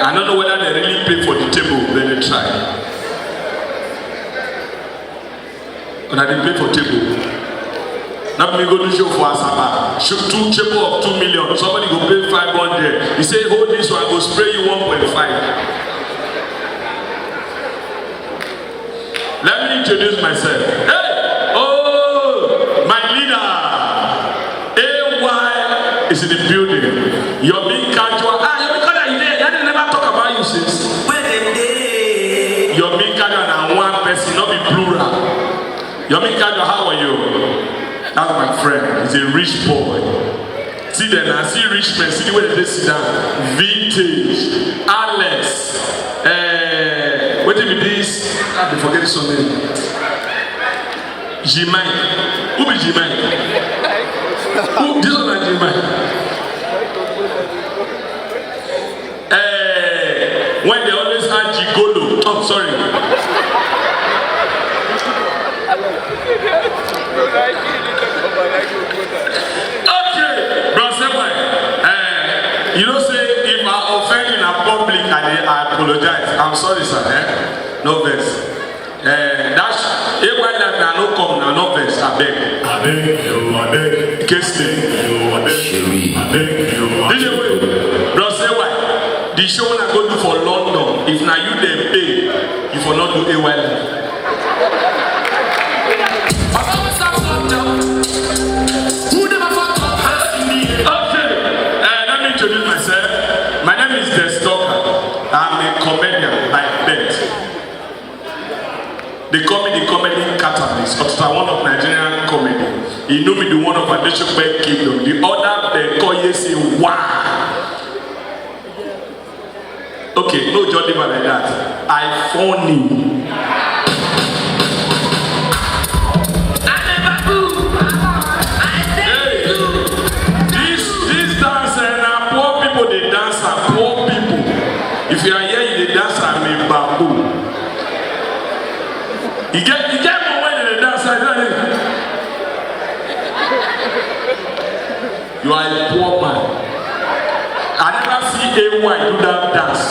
I don't know whether they really pay for the table, then they try. But I didn't pay for table. Now me go to show for Asaba. Shoot 2 table of 2 million. Somebody go pay 500. He say, hold this one, I go spray you 1.5. Let me introduce myself. Hey! Oh! My leader! AY is in the building. You're being casual. You're being casual. You didn't never talk about you since. You're being casual and one person, not be plural. You're being casual, how are you? That's my friend. He's a rich boy. See then, I see rich men. See the way they sit down. Vintage. Alex. What did this? I forget his name. Jimai. Who be Jimai? Who? This one is Jimai. When they always had Gigolo. Oh, sorry. Okay, bro, say why? You know, say if I offend in a public, I apologize. I'm sorry, sir. No verse. That's if I no come, no verse. I beg. Case bro, say why? The show when I go do for London, if now you they pay, you for not do a while. Let me introduce myself. My name is Destalker. I'm a comedian by birth. They call me the comedy catalyst, but I'm one of Nigerian comedy. You know me, the one of Adeshokwe Kingdom. The other, they call you say, wow. Okay, no Johnny man like that. I funny. If you are here, you dance and me bamboo. You get more when you dance like that. You are a poor man. I never see anyone do that dance.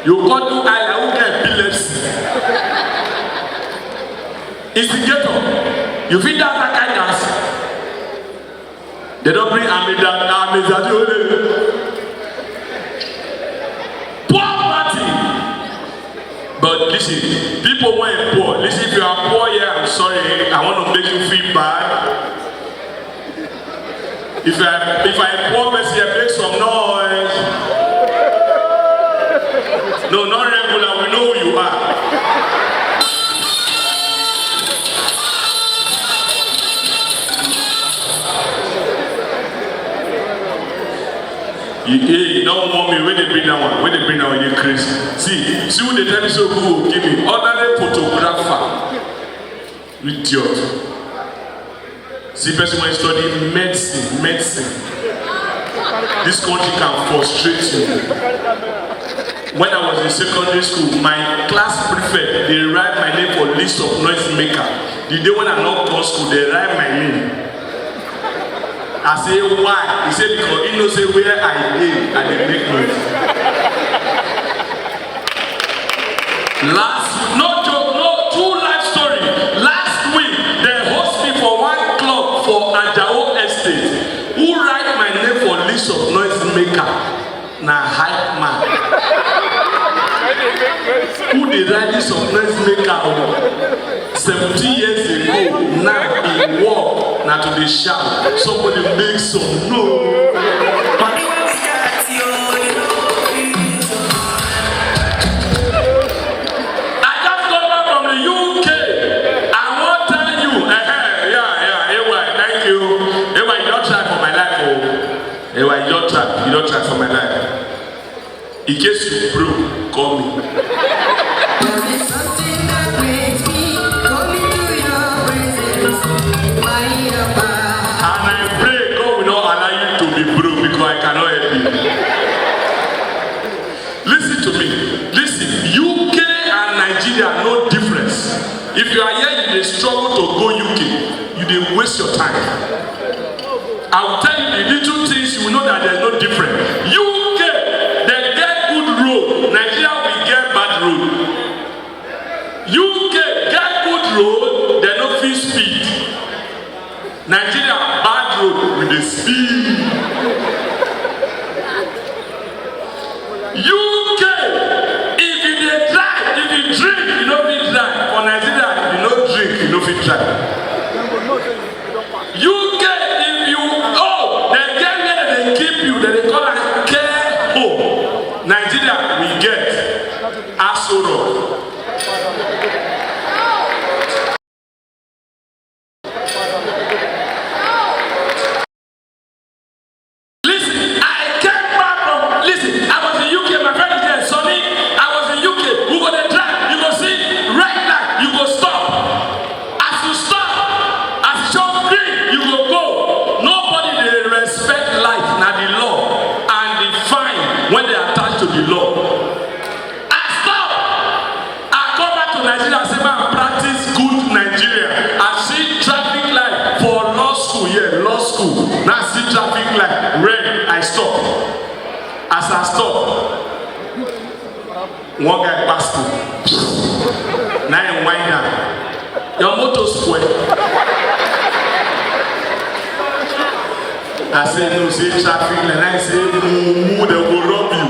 You go to Island, who get epilepsy. It's the ghetto. You feel that kind of dance. They don't bring Amida. Poverty. But listen, people want poor. Listen, if you are poor here, I'm sorry. I want to make you feel bad. If I poor person here, make some noise. No, not regular. We know who you are. You don't want me when they bring that one. When they bring that one, you're crazy. See what they tell me so cool. Give me ordinary photographer. Idiot. See, person when studying medicine. This country can frustrate you. When I was in secondary school, my class prefect, they write my name for list of noise maker. The day when I not go to school, they write my name. I say why? He said because he knows where I live and they make noise. No joke, no true life story. Last week they host me for one club for Ajao Estate. Who write my name for list of noise maker? Na hype man. Who they write list of noise maker? 17 years ago, now he walk. Now to the shout, somebody make some noise. I just got back from the UK. I want to tell you, AY, thank you. AY, you don't try for my life, oh. AY, you don't try for my life. In case you broke, call me. I cannot help you. Listen to me. Listen, UK and Nigeria no difference. If you are here, you struggle to go UK, you didn't waste your time. I will tell you the little things, you will know that there's no difference. UK, they get good road. Nigeria will get bad road. UK get good road, they no fit speed. Nigeria bad road with the speed. UK, if you dey drive, if you drink, you no fit drive. For Nigeria, if you no drink, you no fit drive. UK, if you they get where they keep you, they call it care home. Nigeria, we get Asoro. When they attach to the law, I stop. I come back to Nigeria and say, man, practice good Nigeria. I see traffic light for law school, law school. Now I see traffic light, red, I stop. As I stop, one guy passed me. Now I wind down. Your motor spoil. I say no, say traffic light. I say move, they will rob you.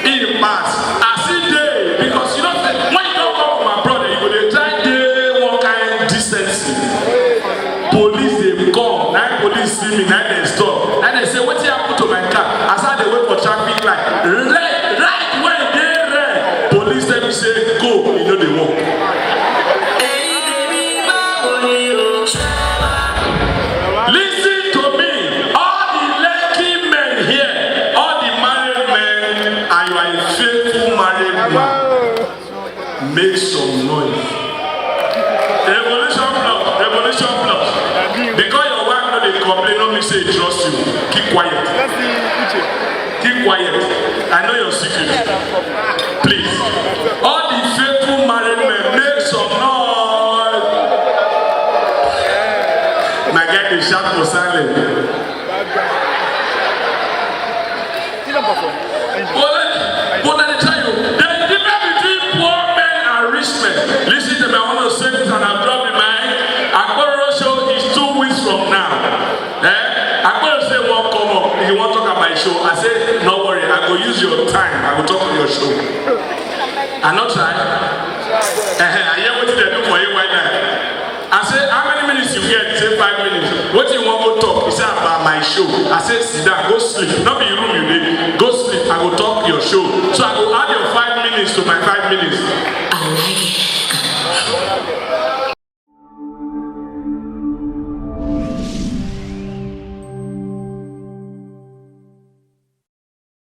In pass, I see day because you know when you don't come from abroad, you go dey try day one kind decency. Police they come, now police see me, now they stop, and they say what you happen to my car? As I dey wait for traffic light, right when they red, police tell me say go, you know they walk. Listen to me, all the lucky men here, all the married men, and you are a faithful married man, make some noise. Revolution plus. Because your wife know they complain, no me say trust you. Keep quiet. Keep quiet. I know your secret. Please. All the faithful married men, make some noise. My guy can shout for silence. But let me tell you, there is a difference between poor men and rich men. Listen to me, I want to say this and I've dropped in mind. Akboro show is 2 weeks from now. Akboro say one come up, if you want to talk about my show, I say, no worry, I will use your time, I will talk on your show. I'm not trying. I hear what they do for you right now. I say, how many minutes you get? Say 5 minutes. What do you want to talk? He said, about my show. I said, sit down, go sleep. Not be room you need. Go sleep. I will talk your show. So I will add your 5 minutes to my 5 minutes.